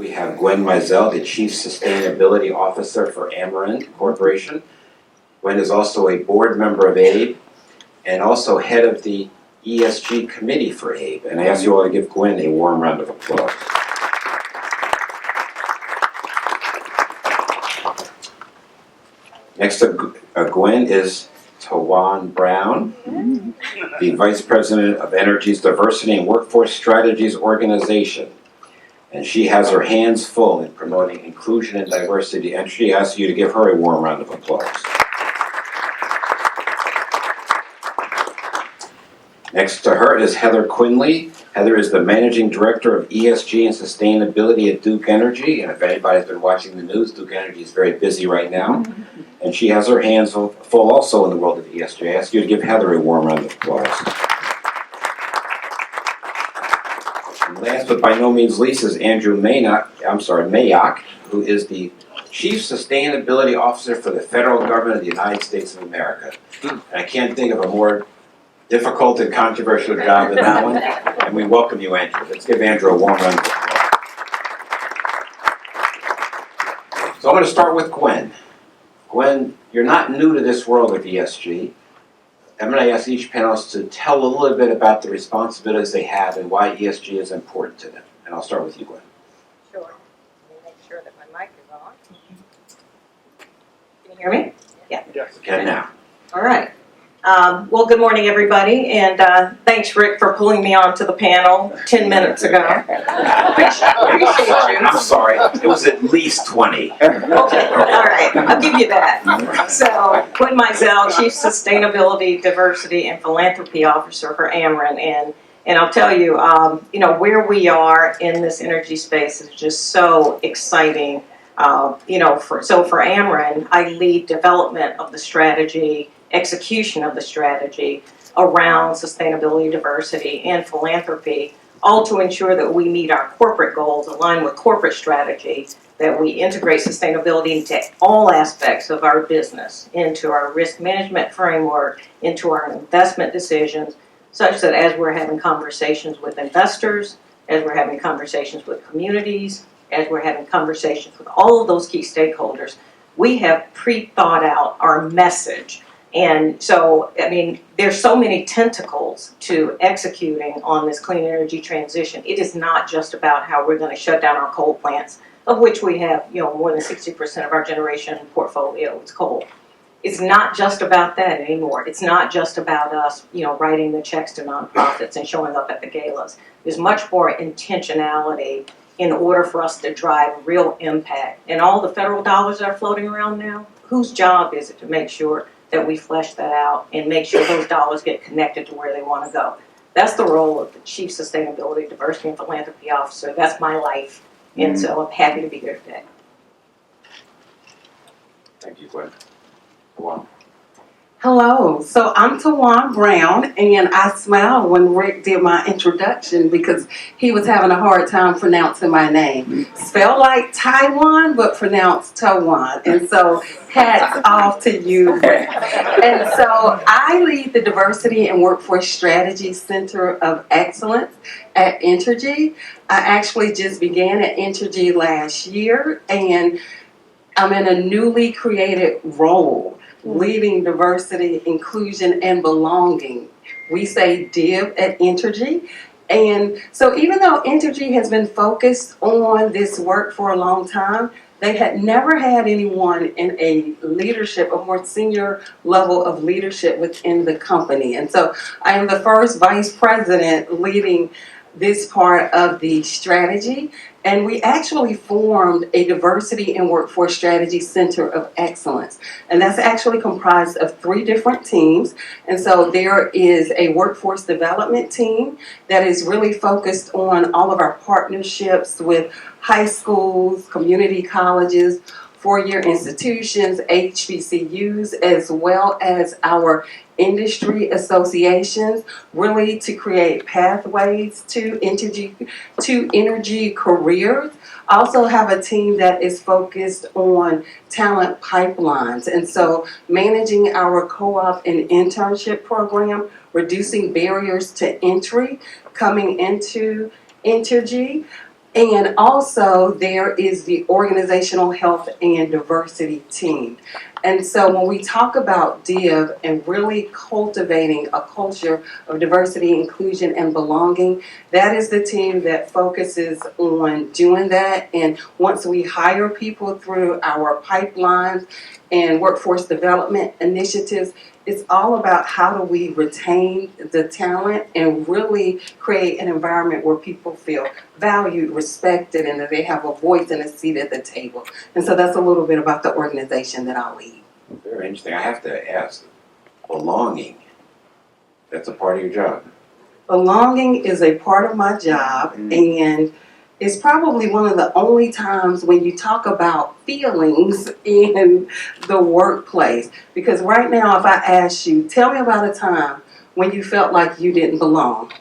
we have Gwen Mizell, the Chief Sustainability Officer for Ameren Corporation. Gwen is also a board member of ABE and also head of the ESG committee for ABE. And I ask you all to give Gwen a warm round of applause. Next to Gwen is Tawan Brown, the Vice President of Energy's Diversity and Workforce Strategies Organization. And she has her hands full in promoting inclusion and diversity. And she asks you to give her a warm round of applause. Next to her is Heather Quinley. Heather is the Managing Director of ESG and Sustainability at Duke Energy. And if anybody's been watching the news, Duke Energy is very busy right now. And she has her hands full also in the world of ESG. I ask you to give Heather a warm round of applause. And last but by no means least is Andrew Mayock, who is the Chief Sustainability Officer for the Federal Government of the United States of America. And I can't think of a more difficult and controversial job than that one. And we welcome you, Andrew. Let's give Andrew a warm round of applause. So I'm going to start with Gwen. Gwen, you're not new to this world of ESG. I'm going to ask each panelist to tell a little bit about the responsibilities they have and why ESG is important to them. And I'll start with you, Gwen. Sure. Let me make sure that my mic is on. Can you hear me? Yeah. Yes. We can now. All right. Well, good morning, everybody, and thanks, Rick, for pulling me onto the panel 10 minutes ago. Appreciate you. I'm sorry. It was at least 20. Okay, all right. I'll give you that. So, Gwen Mizell, Chief Sustainability, Diversity, and Philanthropy Officer for Ameren, and I'll tell you, where we are in this energy space is just so exciting. For Ameren, I lead development of the strategy, execution of the strategy around sustainability, diversity, and philanthropy, all to ensure that we meet our corporate goals, align with corporate strategy, that we integrate sustainability into all aspects of our business, into our risk management framework, into our investment decisions, such that as we're having conversations with investors, as we're having conversations with communities, as we're having conversations with all of those key stakeholders, we have pre-thought out our message. And so, there's so many tentacles to executing on this clean energy transition. It is not just about how we're going to shut down our coal plants, of which we have, more than 60% of our generation portfolio is coal. It's not just about that anymore. It's not just about us, writing the checks to nonprofits and showing up at the galas. There's much more intentionality in order for us to drive real impact. And all the federal dollars that are floating around now, whose job is it to make sure that we flesh that out and make sure those dollars get connected to where they want to go? That's the role of the Chief Sustainability, Diversity, and Philanthropy Officer. That's my life. And so I'm happy to be here today. Thank you, Gwen. Wow. Hello, so I'm Tawan Brown, and I smiled when Rick did my introduction because he was having a hard time pronouncing my name. Spelled like Taiwan, but pronounced Tawan. And so hats off to you, Rick. And so I lead the Diversity and Workforce Strategy Center of Excellence at Entergy. I actually just began at Entergy last year, and I'm in a newly created role, leading diversity, inclusion, and belonging. We say DIV at Entergy. And so even though Entergy has been focused on this work for a long time, they had never had anyone in a more senior level of leadership within the company. And so I am the first vice president leading this part of the strategy, and we actually formed a Diversity and Workforce Strategy Center of Excellence, and that's actually comprised of 3 different teams. And so there is a workforce development team that is really focused on all of our partnerships with high schools, community colleges, 4-year institutions, HBCUs, as well as our industry associations, really to create pathways to energy careers. Also have a team that is focused on talent pipelines, and so managing our co-op and internship program, reducing barriers to entry coming into Entergy. And also there is the organizational health and diversity team. And so when we talk about DIV and really cultivating a culture of diversity, inclusion, and belonging, that is the team that focuses on doing that. And once we hire people through our pipelines and workforce development initiatives, it's all about how do we retain the talent and really create an environment where people feel valued, respected, and that they have a voice and a seat at the table. And so that's a little bit about the organization that I lead. Very interesting. I have to ask, belonging, that's a part of your job? Belonging is a part of my job, and it's probably one of the only times when you talk about feelings in the workplace. Because right now, if I ask you, tell me about a time when you felt like you didn't belong,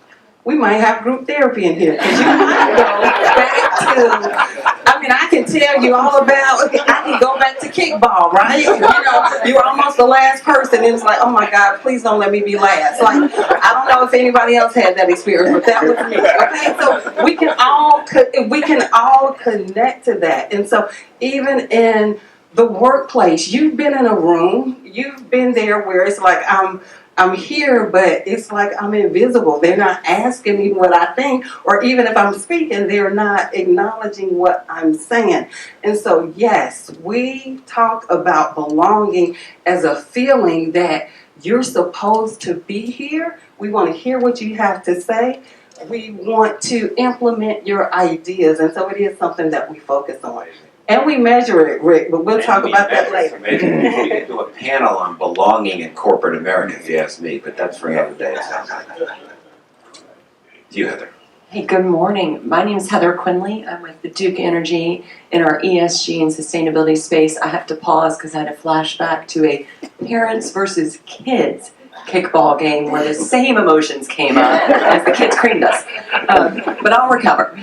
we might have group therapy in here, because you might go back to, I can tell you all about, I can go back to kickball, right? You were almost the last person, and it's like, oh my God, please don't let me be last. Like, I don't know if anybody else had that experience, but that was me. Okay, so we can all connect to that. And so even in the workplace, you've been in a room, you've been there where it's like, I'm here, but it's like I'm invisible. They're not asking me what I think, or even if I'm speaking, they're not acknowledging what I'm saying. And so, yes, we talk about belonging as a feeling that you're supposed to be here. We want to hear what you have to say. We want to implement your ideas. And so it is something that we focus on. And we measure it, Rick, but we'll talk about that later. We could do a panel on belonging in corporate America, if you ask me, but that's for another day. To you, Heather. Hey, good morning. My name is Heather Quinley. I'm with the Duke Energy in our ESG and sustainability space. I have to pause because I had a flashback to a parents versus kids kickball game where the same emotions came up as the kids creamed us. But I'll recover.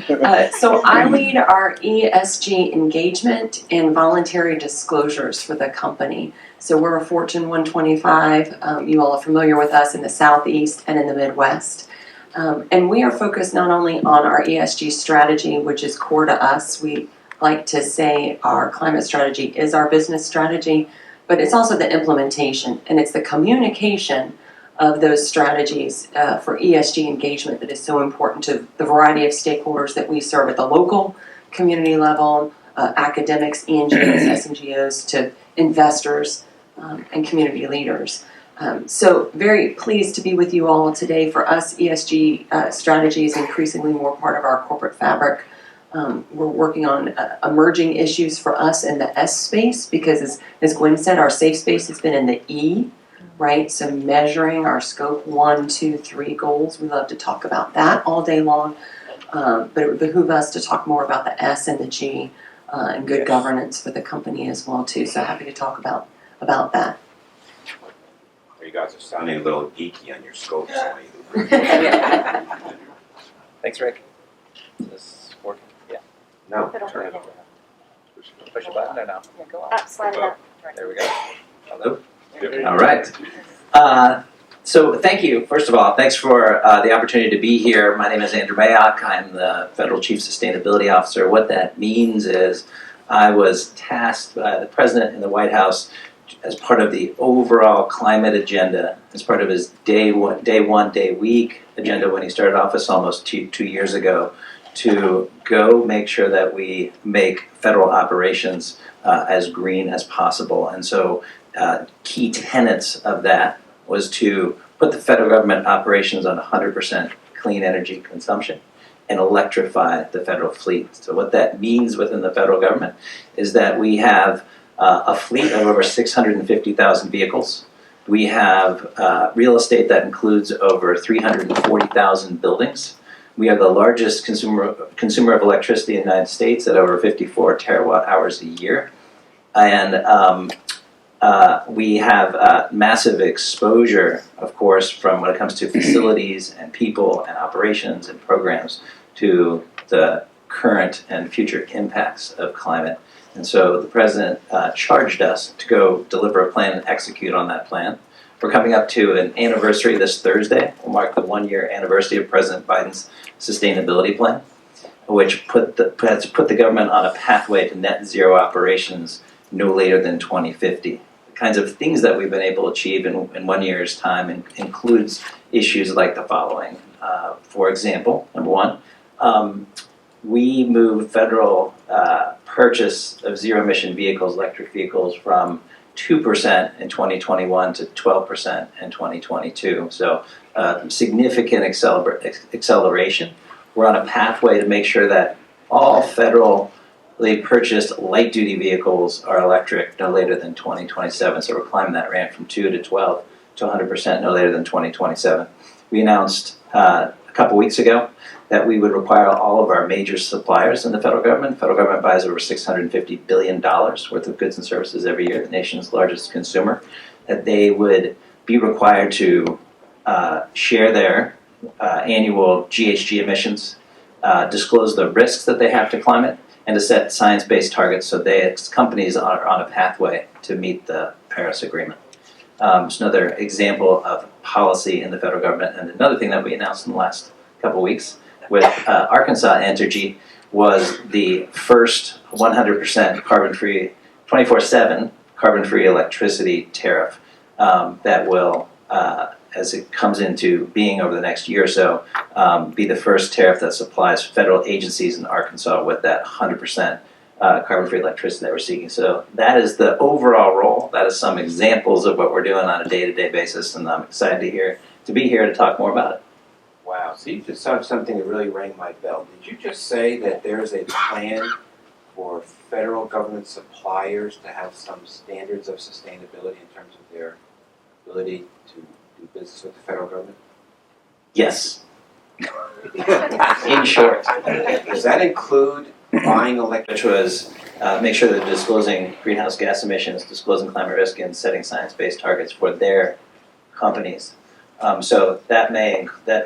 So I lead our ESG engagement and voluntary disclosures for the company. So we're a Fortune 125. You all are familiar with us in the Southeast and in the Midwest. And we are focused not only on our ESG strategy, which is core to us. We like to say our climate strategy is our business strategy, but it's also the implementation and it's the communication of those strategies for ESG engagement that is so important to the variety of stakeholders that we serve at the local community level, academics, ENGOs, SNGOs, to investors and community leaders. So very pleased to be with you all today. For us, ESG strategy is increasingly more part of our corporate fabric. We're working on emerging issues for us in the S space because, as Gwen said, our safe space has been in the E, right? So measuring our scope 1, 2, 3 goals. We love to talk about that all day long, but it would behoove us to talk more about the S and the G and good governance for the company as well too. So happy to talk about that. You guys are sounding a little geeky on your scopes. Thanks, Rick. Is this working? Yeah. No. Turn it over. Push a button or no? Yeah, go up, slide it up. There we go. Hello? All right. So thank you, first of all. Thanks for the opportunity to be here. My name is Andrew Mayock. I'm the Federal Chief Sustainability Officer. What that means is I was tasked by the President in the White House as part of the overall climate agenda, as part of his day week agenda when he started office almost two years ago, to go make sure that we make federal operations as green as possible. And so key tenets of that was to put the federal government operations on 100% clean energy consumption and electrify the federal fleet. So what that means within the federal government is that we have a fleet of over 650,000 vehicles. We have real estate that includes over 340,000 buildings. We are the largest consumer of electricity in the United States at over 54 terawatt hours a year. And we have massive exposure, of course, from when it comes to facilities and people and operations and programs to the current and future impacts of climate. And so the President charged us to go deliver a plan and execute on that plan. We're coming up to an anniversary this Thursday. We'll mark the 1-year anniversary of President Biden's sustainability plan. which has put the government on a pathway to net zero operations no later than 2050. The kinds of things that we've been able to achieve in 1 year's time includes issues like the following. For example, number one, we moved federal purchase of zero-emission vehicles, electric vehicles, from 2% in 2021 to 12% in 2022. So significant acceleration. We're on a pathway to make sure that all federally purchased light-duty vehicles are electric no later than 2027. So we're climbing that ramp from 2 to 12 to 100% no later than 2027. We announced a couple weeks ago that we would require all of our major suppliers in the federal government. The federal government buys over $650 billion worth of goods and services every year, the nation's largest consumer, that they would be required to share their annual GHG emissions, disclose the risks that they have to climate, and to set science-based targets so companies are on a pathway to meet the Paris Agreement. It's another example of policy in the federal government. And another thing that we announced in the last couple weeks with Arkansas Entergy was the first 100% carbon-free, 24/7 carbon-free electricity tariff that will, as it comes into being over the next year or so, be the first tariff that supplies federal agencies in Arkansas with that 100% carbon-free electricity that we're seeking. So that is the overall role. That is some examples of what we're doing on a day-to-day basis, and I'm excited to be here to talk more about it. Wow, so you just said something that really rang my bell. Did you just say that there's a plan for federal government suppliers to have some standards of sustainability in terms of their ability to do business with the federal government? Yes. In short. Does that include buying electric? Which was make sure that they're disclosing greenhouse gas emissions, disclosing climate risk, and setting science-based targets for their companies. So that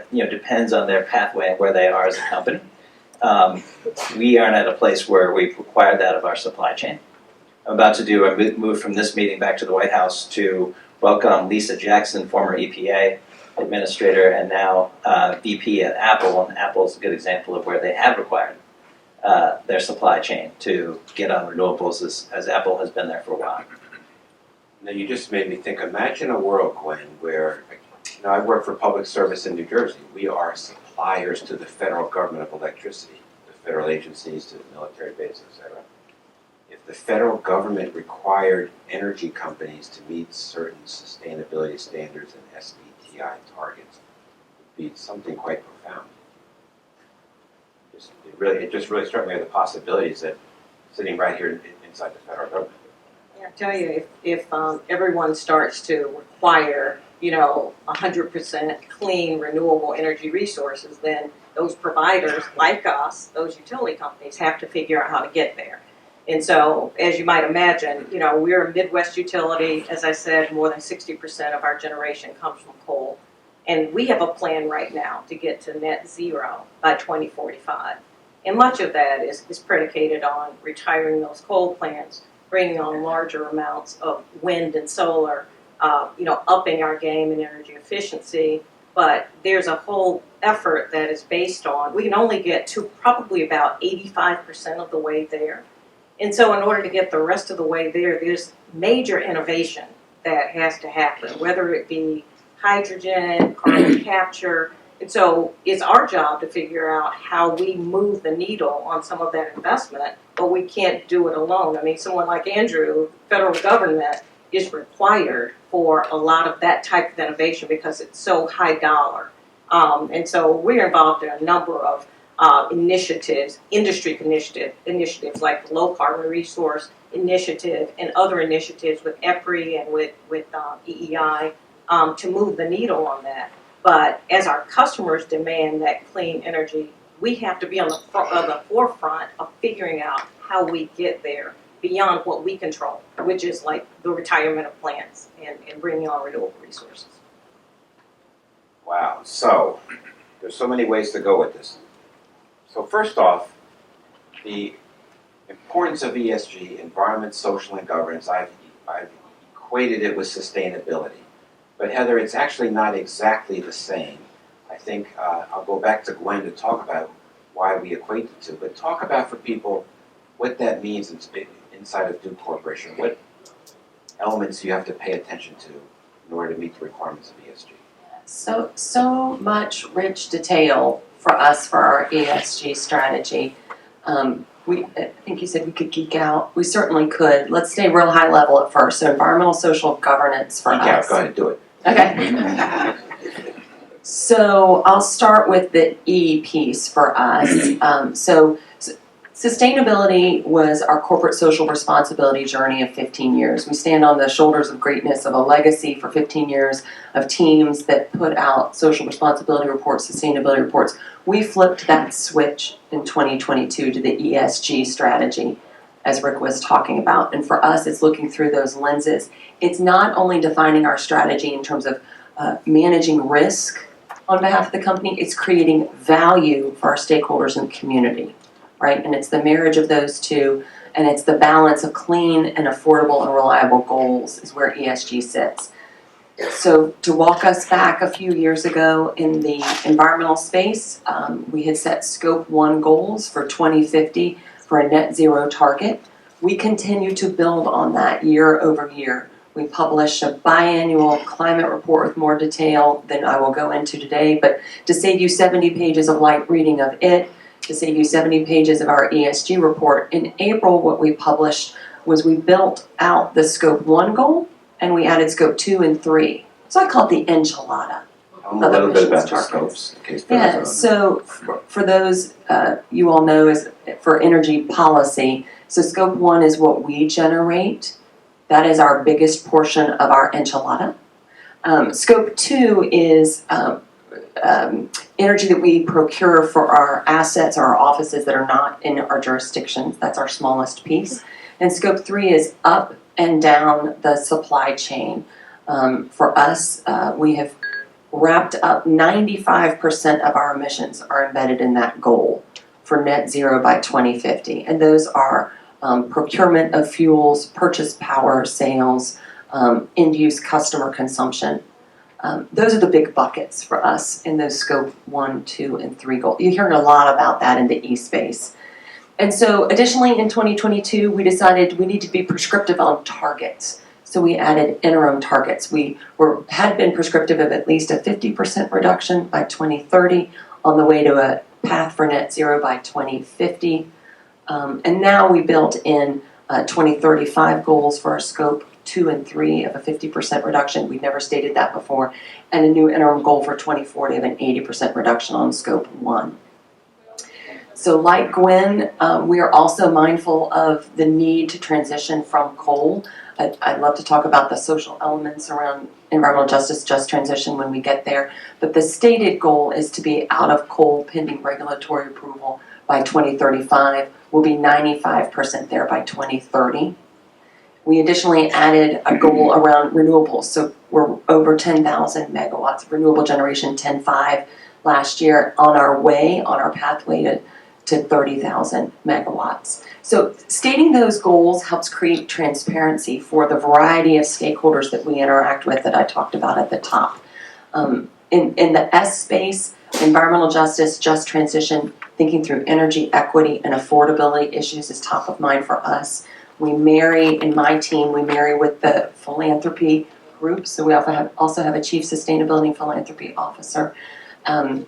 depends on their pathway and where they are as a company. We aren't at a place where we've required that of our supply chain. I'm about to do a move from this meeting back to the White House to welcome Lisa Jackson, former EPA administrator and now VP at Apple. And Apple is a good example of where they have required their supply chain to get on renewables as Apple has been there for a while. Now you just made me think, imagine a world, Gwen, where I work for public service in New Jersey. We are suppliers to the federal government of electricity, the federal agencies, to the military bases, etc. If the federal government required energy companies to meet certain sustainability standards and SBTI targets, it would be something quite profound. It just really struck me with the possibilities that sitting right here inside the federal government. I tell you, if everyone starts to require 100% clean, renewable energy resources, then those providers like us, those utility companies, have to figure out how to get there. And so, as you might imagine, we're a Midwest utility. As I said, more than 60% of our generation comes from coal. And we have a plan right now to get to net zero by 2045. And much of that is predicated on retiring those coal plants, bringing on larger amounts of wind and solar, upping our game in energy efficiency. But there's a whole effort that is based on, we can only get to probably about 85% of the way there. And so in order to get the rest of the way there, there's major innovation that has to happen, whether it be hydrogen, carbon capture. And so it's our job to figure out how we move the needle on some of that investment, but we can't do it alone. I mean, someone like Andrew, federal government, is required for a lot of that type of innovation because it's so high dollar. And so we're involved in a number of initiatives, industry initiatives like the Low Carbon Resource Initiative and other initiatives with EPRI and with EEI to move the needle on that. But as our customers demand that clean energy, we have to be on the forefront of figuring out how we get there beyond what we control, which is like the retirement of plants and bringing on renewable resources. Wow, so there's so many ways to go with this. So first off, the importance of ESG, environment, social, and governance, I've equated it with sustainability. But Heather, it's actually not exactly the same. I think I'll go back to Gwen to talk about why we equate the two, but talk about for people what that means inside of Duke Corporation. What elements you have to pay attention to in order to meet the requirements of ESG. So much rich detail for us for our ESG strategy. I think you said we could geek out. We certainly could. Let's stay real high level at first. So environmental, social, governance for Geek us. out, go ahead, do it. Okay. So I'll start with the E piece for us. Sustainability was our corporate social responsibility journey of 15 years. We stand on the shoulders of greatness of a legacy for 15 years of teams that put out social responsibility reports, sustainability reports. We flipped that switch in 2022 to the ESG strategy, as Rick was talking about. And for us, it's looking through those lenses. It's not only defining our strategy in terms of managing risk on behalf of the company, it's creating value for our stakeholders and community. Right? And it's the marriage of those two, and it's the balance of clean and affordable and reliable goals is where ESG sits. So to walk us back a few years ago in the environmental space, we had set Scope 1 goals for 2050 for a net zero target. We continue to build on that year over year. We publish a biannual climate report with more detail than I will go into today, but to save you 70 pages of light reading of it, to save you 70 pages of our ESG report. In April, what we published was we built out the Scope 1 goal, and we added Scope 2 and 3. So I call it the enchilada. Tell them a little bit about the scopes, in case Yeah, so for those you all know is for energy policy, so Scope 1 is what we generate. That is our biggest portion of our enchilada. Scope 2 is energy that we procure for our assets or our offices that are not in our jurisdictions. That's our smallest piece. And Scope 3 is up and down the supply chain. For us, we have wrapped up 95% of our emissions are embedded in that goal for net zero by 2050. And those are procurement of fuels, purchase power, sales, end-use customer consumption. Those are the big buckets for us in those Scope 1, 2, and 3 goals. You're hearing a lot about that in the E-space. And so additionally in 2022, we decided we need to be prescriptive on targets. So we added interim targets. We had been prescriptive of at least a 50% reduction by 2030 on the way to a path for net zero by 2050. And now we built in 2035 goals for our Scope 2 and 3 of a 50% reduction. We've never stated that before. And a new interim goal for 2040 of an 80% reduction on Scope 1. So like Gwen, we are also mindful of the need to transition from coal. I'd love to talk about the social elements around environmental justice, just transition when we get there. But the stated goal is to be out of coal pending regulatory approval by 2035. We'll be 95% there by 2030. We additionally added a goal around renewables. So we're over 10,000 megawatts of renewable generation, 10.5 last year, on our pathway to 30,000 megawatts. So stating those goals helps create transparency for the variety of stakeholders that we interact with that I talked about at the top. In the S space, environmental justice, just transition, thinking through energy equity and affordability issues is top of mind for us. In my team, we marry with the philanthropy group, so we also have a chief sustainability and philanthropy officer. And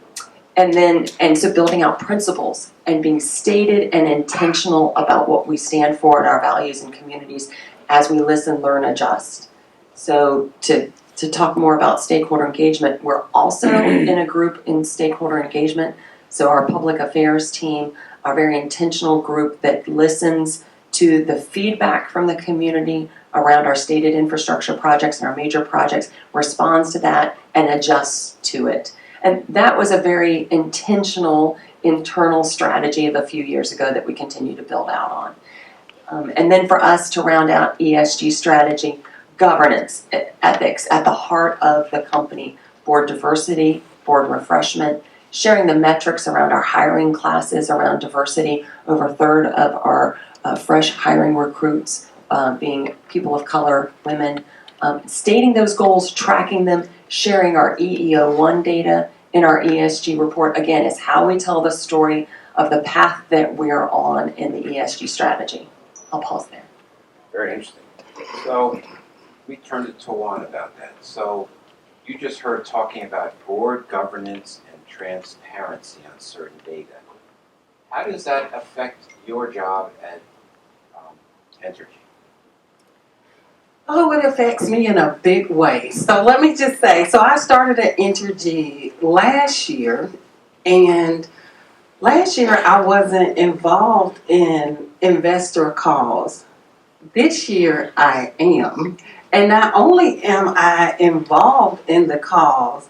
so building out principles and being stated and intentional about what we stand for and our values and communities as we listen, learn, adjust. So to talk more about stakeholder engagement, we're also in a group in stakeholder engagement. So our public affairs team, our very intentional group that listens to the feedback from the community around our stated infrastructure projects and our major projects, responds to that and adjusts to it. And that was a very intentional internal strategy of a few years ago that we continue to build out on. And then for us to round out ESG strategy, governance, ethics at the heart of the company, board diversity, board refreshment, sharing the metrics around our hiring classes around diversity, over a third of our fresh hiring recruits being people of color, women, stating those goals, tracking them, sharing our EEO1 data in our ESG report, again, is how we tell the story of the path that we're on in the ESG strategy. I'll pause there. Very interesting. So we turned to Tawan about that. So you just heard talking about board governance and transparency on certain data. How does that affect your job at Entergy? Oh, it affects me in a big way. So let me just say, so I started at Entergy last year, and last year I wasn't involved in investor calls. This year I am. And not only am I involved in the calls,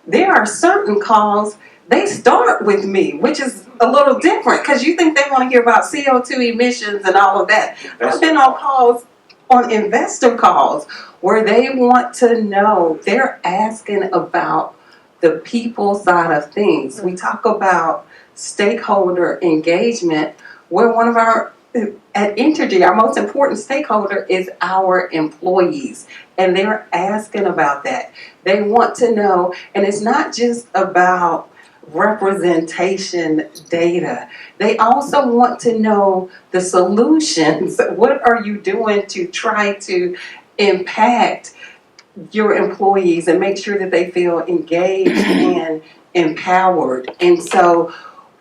there are certain calls, they start with me, which is a little different because you think they want to hear about CO2 emissions and all of that. I've been on calls, on investor calls, where they want to know, they're asking about the people side of things. We talk about stakeholder engagement, where one of our, at Entergy, our most important stakeholder is our employees. And they're asking about that. They want to know, and it's not just about representation data. They also want to know the solutions. What are you doing to try to impact your employees and make sure that they feel engaged and empowered? And so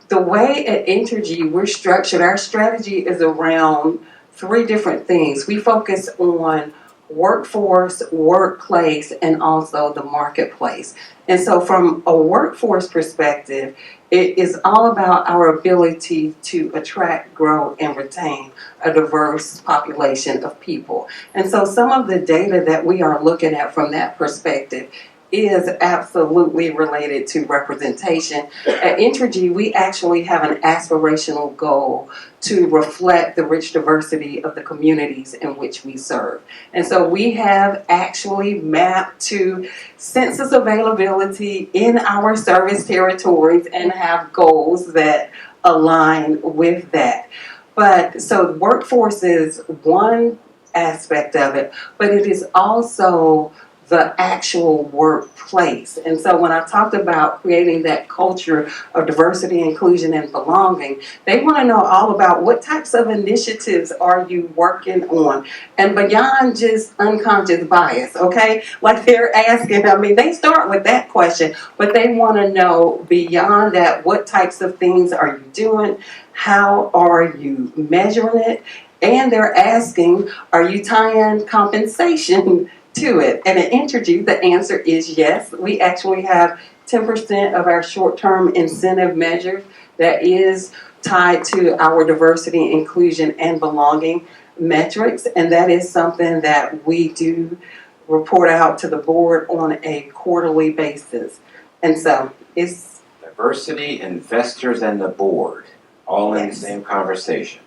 the way at Entergy we're structured, our strategy is around 3 different things. We focus on workforce, workplace, and also the marketplace. And so from a workforce perspective, it is all about our ability to attract, grow, and retain a diverse population of people. And so some of the data that we are looking at from that perspective is absolutely related to representation. At Entergy, we actually have an aspirational goal to reflect the rich diversity of the communities in which we serve. And so we have actually mapped to census availability in our service territories and have goals that align with that. But so workforce is one aspect of it, but it is also the actual workplace. And so when I talked about creating that culture of diversity, inclusion, and belonging, they want to know all about what types of initiatives are you working on, and beyond just unconscious bias, okay? Like they're asking, I mean, they start with that question, but they want to know beyond that, what types of things are you doing? How are you measuring it? And they're asking, are you tying compensation to it? And at Entergy, the answer is yes. We actually have 10% of our short-term incentive measures that is tied to our diversity, inclusion, and belonging metrics. And that is something that we do report out to the board on a quarterly basis. And so it's Diversity, investors, and the board, all in the Yes. same conversation.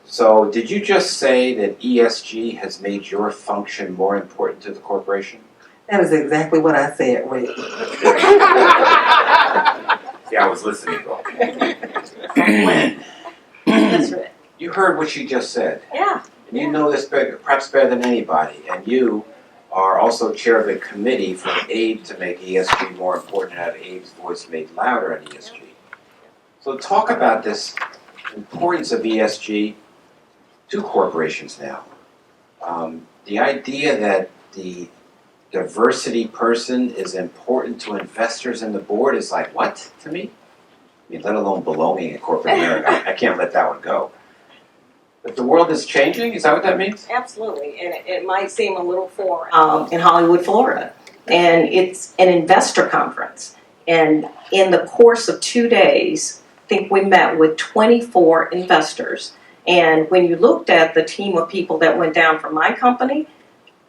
So did you just say that ESG has made your function more important to the corporation? That is exactly what I said, Rick. Yeah, I was listening. When? That's right. You heard what she just said. Yeah. And you know this perhaps better than anybody. And you are also chair of the committee for AIB to make ESG more important and have AIB's voice made louder on ESG. So talk about this importance of ESG to corporations now. The idea that the diversity person is important to investors and the board is like, what to me? I mean, let alone belonging in corporate America. I can't let that one go. But the world is changing, is that what that means? Absolutely, and it might seem a little foreign in Hollywood, Florida. And it's an investor conference. And in the course of 2 days, I think we met with 24 investors. And when you looked at the team of people that went down from my company,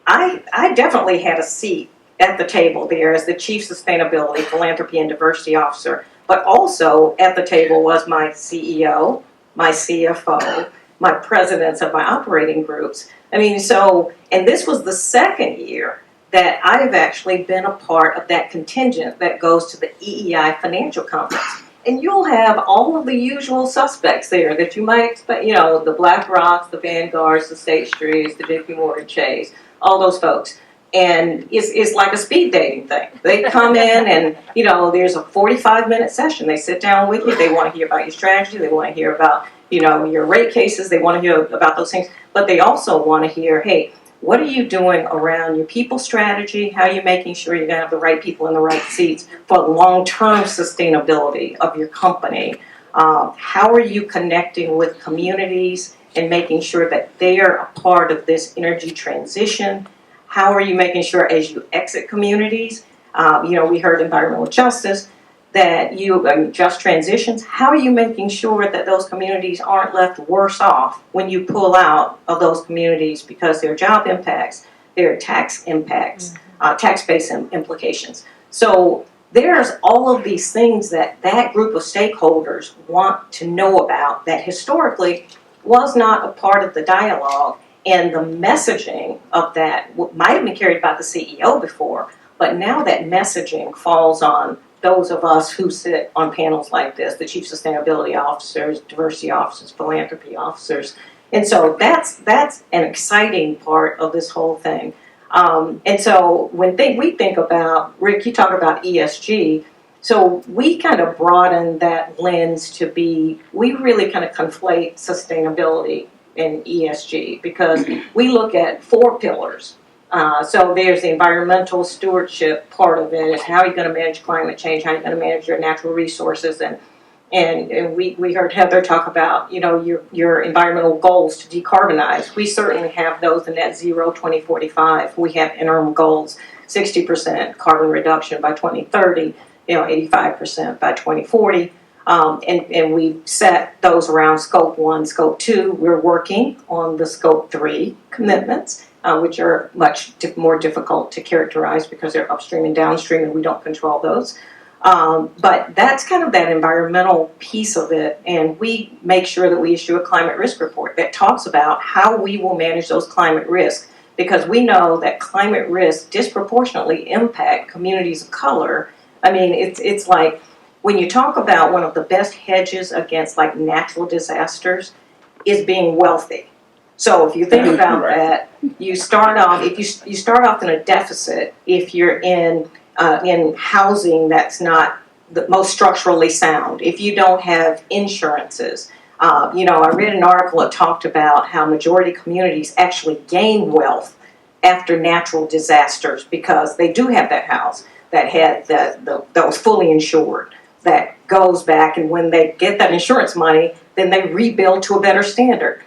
I definitely had a seat at the table there as the Chief Sustainability, Philanthropy, and Diversity Officer. But also at the table was my CEO, my CFO, my presidents of my operating groups. I mean, so, and this was the second year that I've actually been a part of that contingent that goes to the EEI Financial Conference. And you'll have all of the usual suspects there that you might expect, you know, the BlackRocks, the Vanguards, the State Streets, the JP Morgan Chase, all those folks. And it's like a speed dating thing. They come in and, there's a 45-minute session. They sit down with you. They want to hear about your strategy. They want to hear about, your rate cases. They want to hear about those things. But they also want to hear, hey, what are you doing around your people strategy? How are you making sure you're going to have the right people in the right seats for long-term sustainability of your company? How are you connecting with communities and making sure that they are a part of this energy transition? How are you making sure as you exit communities, we heard environmental justice, that just transitions, how are you making sure that those communities aren't left worse off when you pull out of those communities because their job impacts, their tax impacts, tax-based implications. So there's all of these things that group of stakeholders want to know about that historically was not a part of the dialogue. And the messaging of that might have been carried by the CEO before, but now that messaging falls on those of us who sit on panels like this, the chief sustainability officers, diversity officers, philanthropy officers. And so that's an exciting part of this whole thing. And so when we think about, Rick, you talk about ESG, so we kind of broaden that lens to be, we really kind of conflate sustainability and ESG because we look at 4 pillars. So there's the environmental stewardship part of it, is how you're going to manage climate change, how you're going to manage your natural resources, and we heard Heather talk about your environmental goals to decarbonize. We certainly have those in net zero 2045. We have interim goals, 60% carbon reduction by 2030, 85% by 2040. And we set those around scope 1, scope 2. We're working on the scope 3 commitments, which are much more difficult to characterize because they're upstream and downstream and we don't control those. But that's kind of that environmental piece of it, and we make sure that we issue a climate risk report that talks about how we will manage those climate risks, because we know that climate risks disproportionately impact communities of color. I mean, it's like, when you talk about one of the best hedges against like natural disasters is being wealthy. So if you think about that, you start off, if you start off in a deficit, if you're in housing that's not the most structurally sound, if you don't have insurances. I read an article that talked about how majority communities actually gain wealth after natural disasters because they do have that house that had that was fully insured, that goes back, and when they get that insurance money, then they rebuild to a better standard.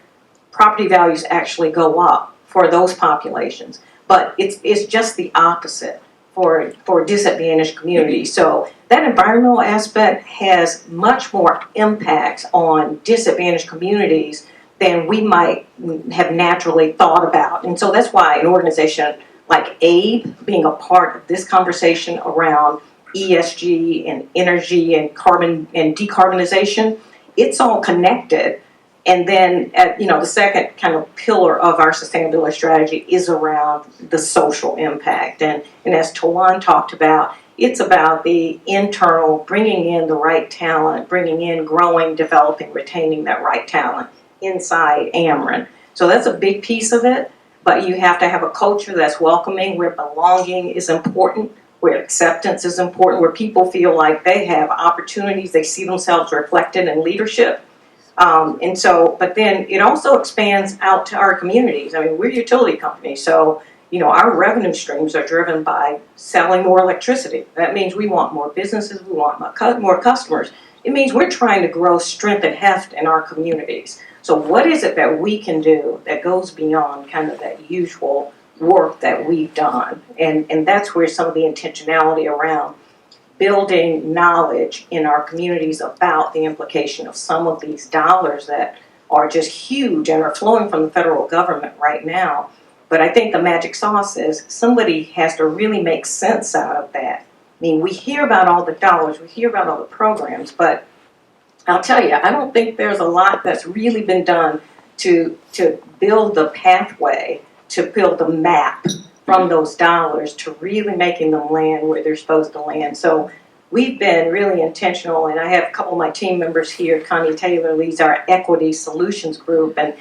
Property values actually go up for those populations, but it's just the opposite for disadvantaged communities. So that environmental aspect has much more impact on disadvantaged communities than we might have naturally thought about. And so that's why an organization like ABE, being a part of this conversation around ESG and energy and carbon and decarbonization, it's all connected. And then, the second kind of pillar of our sustainability strategy is around the social impact. And as Tawan talked about, it's about the internal, bringing in the right talent, bringing in, growing, developing, retaining that right talent inside Ameren. So that's a big piece of it, but you have to have a culture that's welcoming, where belonging is important, where acceptance is important, where people feel like they have opportunities, they see themselves reflected in leadership. But then it also expands out to our communities. I mean, we're a utility company, so, our revenue streams are driven by selling more electricity. That means we want more businesses, we want more customers. It means we're trying to grow strength and heft in our communities. So what is it that we can do that goes beyond kind of that usual work that we've done? And that's where some of the intentionality around building knowledge in our communities about the implication of some of these dollars that are just huge and are flowing from the federal government right now. But I think the magic sauce is somebody has to really make sense out of that. I mean, we hear about all the dollars, we hear about all the programs, but I'll tell you, I don't think there's a lot that's really been done to build the pathway, to build the map from those dollars to really making them land where they're supposed to land. So we've been really intentional, and I have a couple of my team members here. Connie Taylor leads our Equity Solutions Group, and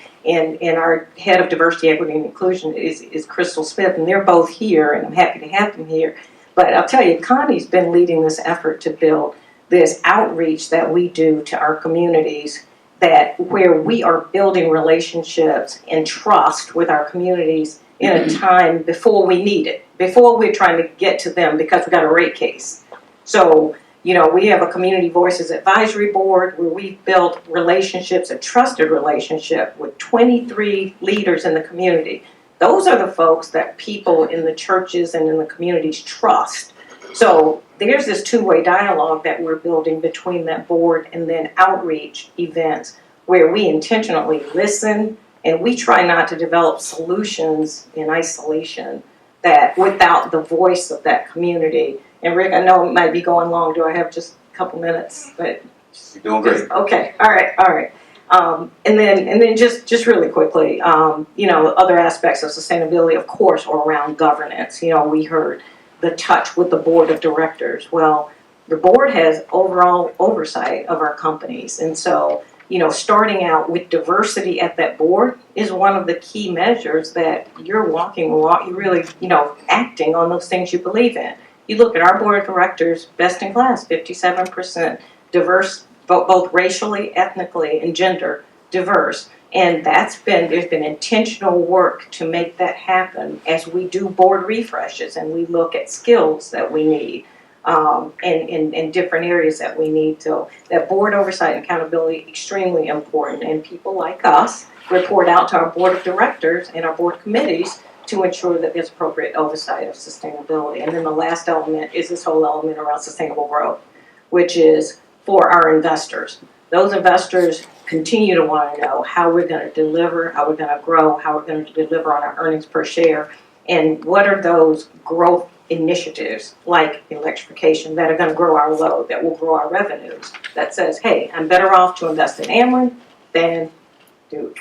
our head of Diversity, Equity, and Inclusion is Crystal Smith, and they're both here, and I'm happy to have them here. But I'll tell you, Connie's been leading this effort to build this outreach that we do to our communities, that where we are building relationships and trust with our communities in a time before we need it, before we're trying to get to them because we got a rate case. So, we have a Community Voices Advisory Board where we've built relationships, a trusted relationship with 23 leaders in the community. Those are the folks that people in the churches and in the communities trust. So there's this two-way dialogue that we're building between that board and then outreach events where we intentionally listen, and we try not to develop solutions in isolation that without the voice of that community. And Rick, I know it might be going long. Do I have just a couple minutes? But you're doing great. Okay. All right. And then just really quickly, other aspects of sustainability, of course, are around governance. We heard the touch with the board of directors. Well, the board has overall oversight of our companies, and so starting out with diversity at that board is one of the key measures that you're really acting on those things you believe in. You look at our board of directors, best in class, 57% diverse, both racially, ethnically, and gender diverse. And there's been intentional work to make that happen as we do board refreshes and we look at skills that we need in different areas that we need. So that board oversight and accountability, extremely important. And people like us report out to our board of directors and our board committees to ensure that there's appropriate oversight of sustainability. And then the last element is this whole element around sustainable growth, which is for our investors. Those investors continue to want to know how we're going to deliver, how we're going to grow, how we're going to deliver on our earnings per share, and what are those growth initiatives like electrification that are going to grow our load, that will grow our revenues, that says, hey, I'm better off to invest in Ameren than Duke.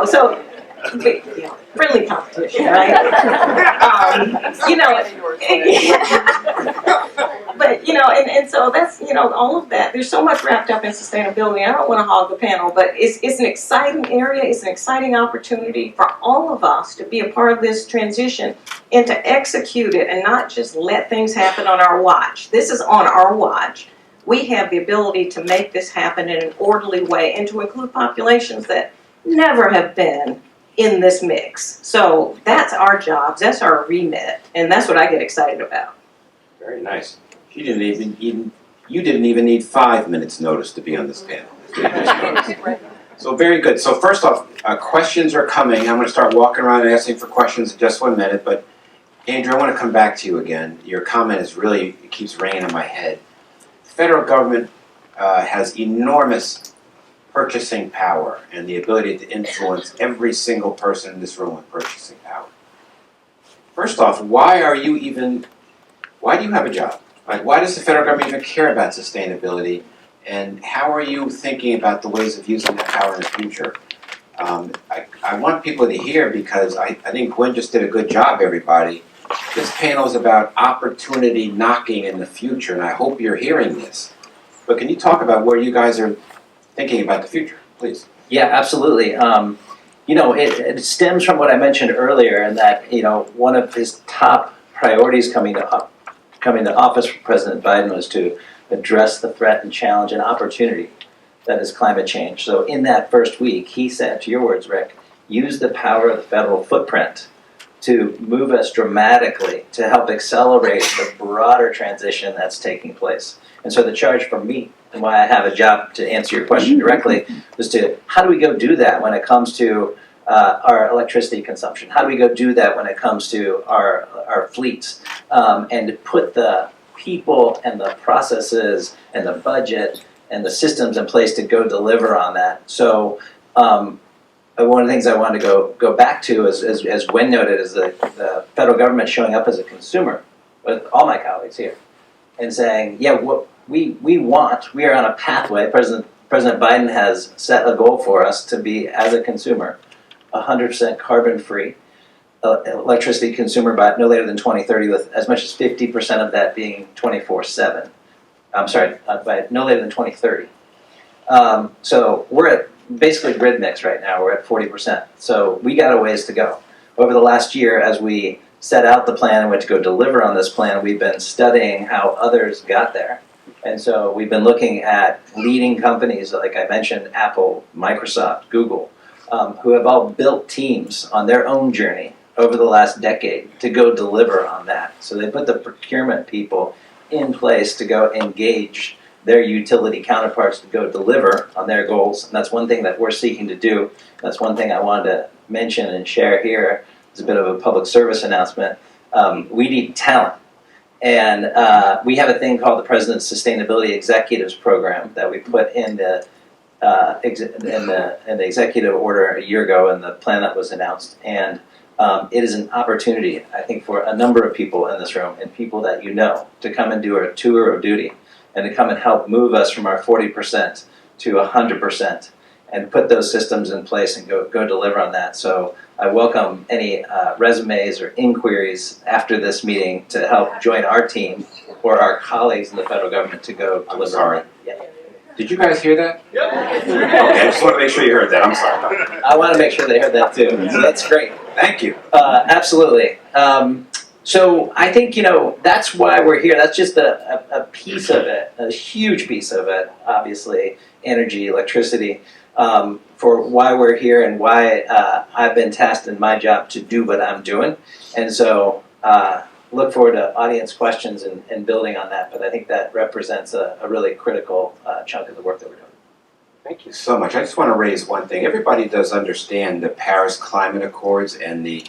So friendly competition, right? And so that's, all of that. There's so much wrapped up in sustainability. I don't want to hog the panel, but it's an exciting area. It's an exciting opportunity for all of us to be a part of this transition and to execute it and not just let things happen on our watch. This is on our watch. We have the ability to make this happen in an orderly way and to include populations that never have been in this mix. So that's our jobs, that's our remit, and that's what I get excited about. Very nice. You didn't even need 5 minutes notice to be on this panel. So very good. So first off, questions are coming. I'm going to start walking around and asking for questions in just 1 minute, but Andrew, I want to come back to you again. Your comment it keeps ringing in my head. The federal government has enormous purchasing power and the ability to influence every single person in this room with purchasing power. First off, why do you have a job? Like, why does the federal government even care about sustainability? And how are you thinking about the ways of using that power in the future? I want people to hear, because I think Gwen just did a good job, everybody. This panel is about opportunity knocking in the future, and I hope you're hearing this. But can you talk about where you guys are thinking about the future, please? Yeah, absolutely. It stems from what I mentioned earlier, and that one of his top priorities coming to office for President Biden was to address the threat and challenge and opportunity that is climate change. So in that first week, he said, to your words, Rick, use the power of the federal footprint to move us dramatically to help accelerate the broader transition that's taking place. And so the charge for me, and why I have a job to answer your question directly, was to how do we go do that when it comes to our electricity consumption? How do we go do that when it comes to our fleets? And to put the people and the processes and the budget and the systems in place to go deliver on that. So one of the things I wanted to go back to, as Gwen noted, is the federal government showing up as a consumer with all my colleagues here and saying, yeah, what we are on a pathway. President Biden has set a goal for us to be, as a consumer, 100% carbon free electricity consumer by no later than 2030, with as much as 50% of that being 24/7. I'm sorry, by no later than 2030. So we're at basically grid mix right now. We're at 40%. So we got a ways to go. Over the last year, as we set out the plan and went to go deliver on this plan, we've been studying how others got there. And so we've been looking at leading companies, like I mentioned, Apple, Microsoft, Google, who have all built teams on their own journey over the last decade to go deliver on that. So they put the procurement people in place to go engage their utility counterparts to go deliver on their goals. And that's one thing that we're seeking to do. That's one thing I wanted to mention and share here. It's a bit of a public service announcement. We need talent. And we have a thing called the President's Sustainability Executives Program that we put in the executive order a year ago in the plan that was announced. And it is an opportunity, I think, for a number of people in this room and people that you know to come and do a tour of duty and to come and help move us from our 40% to 100% and put those systems in place and go deliver on that. So I welcome any resumes or inquiries after this meeting to help join our team or our colleagues in the federal government to go deliver. I'm sorry. On that. Yeah. Did you guys hear that? Yep. Okay, I just want to make sure you heard that. I'm sorry. I want to make sure they heard that too. So that's great. Thank you. Absolutely. So I think, that's why we're here. That's just a piece of it, a huge piece of it, obviously, energy, electricity, for why we're here and why I've been tasked in my job to do what I'm doing. And so look forward to audience questions and building on that. But I think that represents a really critical chunk of the work that we're doing. Thank you so much. I just want to raise one thing. Everybody does understand the Paris Climate Accords and the